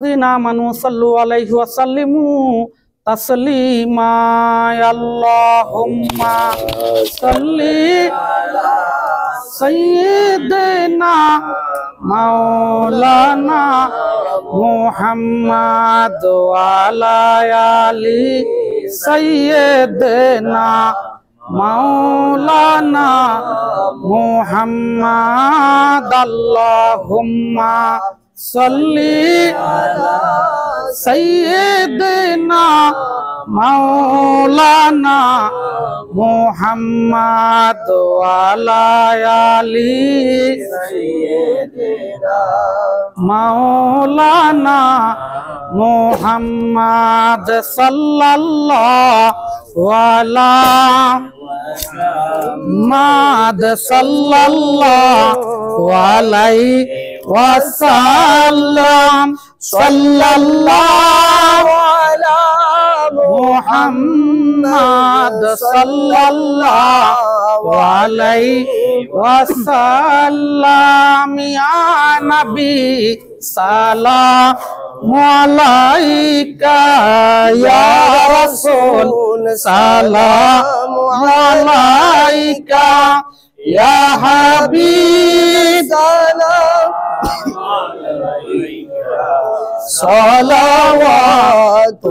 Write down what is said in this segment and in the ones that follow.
आमनू सल्लु अलैहि वसल्लिमू तस्लीमा अल्लाहुम्मा सल्ली अला सय्यिदिना मौलाना मुहम्मद वाला आली सय्यिदिना मौलाना मुहम्मद अल्लाहुम्मा सल्ली अला सय्यिदिना मौलाना मुहम्मद वाला आली सय्यिदिना मौलाना मुहम्मद सल्लल्लाहु अलैहि वसल्लम सल्लल्लाहु अला मुहम्मद सल्लल्लाहु अलैहि वसल्लम या नबी सलाम अलैका या रसूल सलाम अलैका या हबीब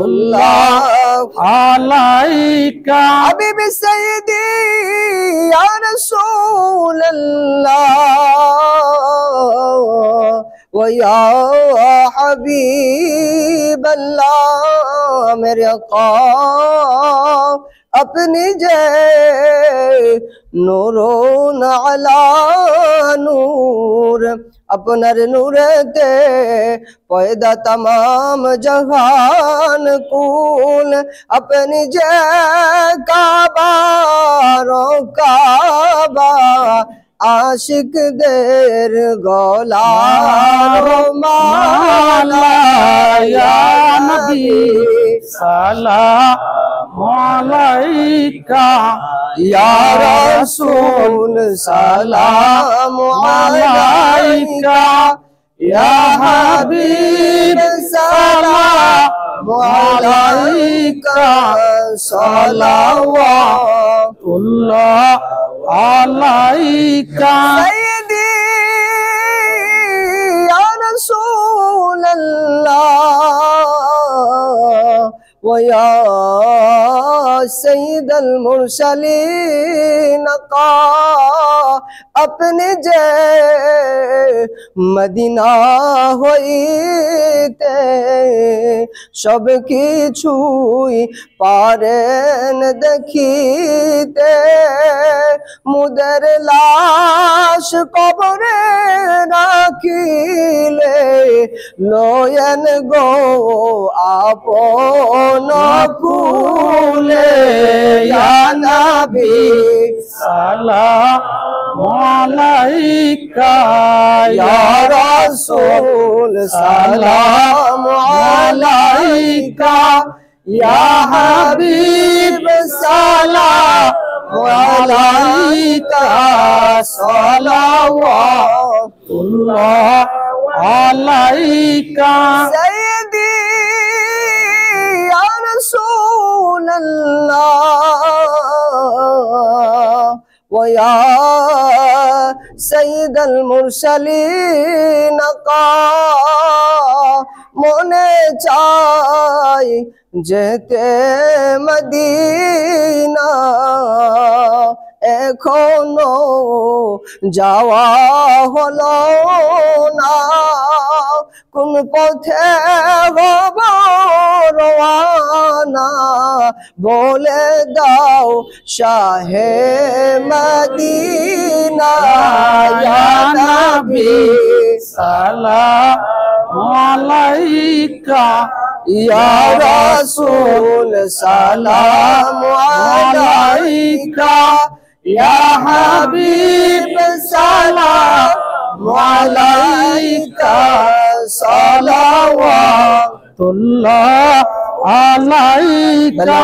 सलावतुल्लाह अलैका हबीब सय्यदी या रसूल अल्लाह व या हबीब अल्लाह मेरे आका अपनी जय नूरों अला नूर अपनर नूर ते पैदा तमाम जहान कूल अपनी जय काबा रो काबा आशिक देर गौला माला या नबी सलाम अलैका या रसूल सलाम अलैका या हबीब सलाम अलैका सलावतुल्लाह अलैका सय्यदी या रसूल अल्लाह व या सय्यदल मुरसलीन का अपने जय मदीना হইতে সব কিছুই পারেন দেখিতে মুদের লাশ কবরে রাখিলে লয়েন গো আপন কুলে ইয়া নবী সালাম अलैका या रसूल सलाम अलैका या हबीब सलाम अलैका सलावतुल्लाह अलैका सय्यदी या रसूल अल्लाह व या सय्यदल मुरसलीन का মনে চাই যেতে মদিনা এখনো যাওয়া হলো না কোন পথে হব রওয়ানা বলে দাও শাহে মদিনা ইয়া নবী সালাম अलैका या रसूल सलाम अलैका या हबीब सलाम अलैका सलावतुल्लाह अलैका।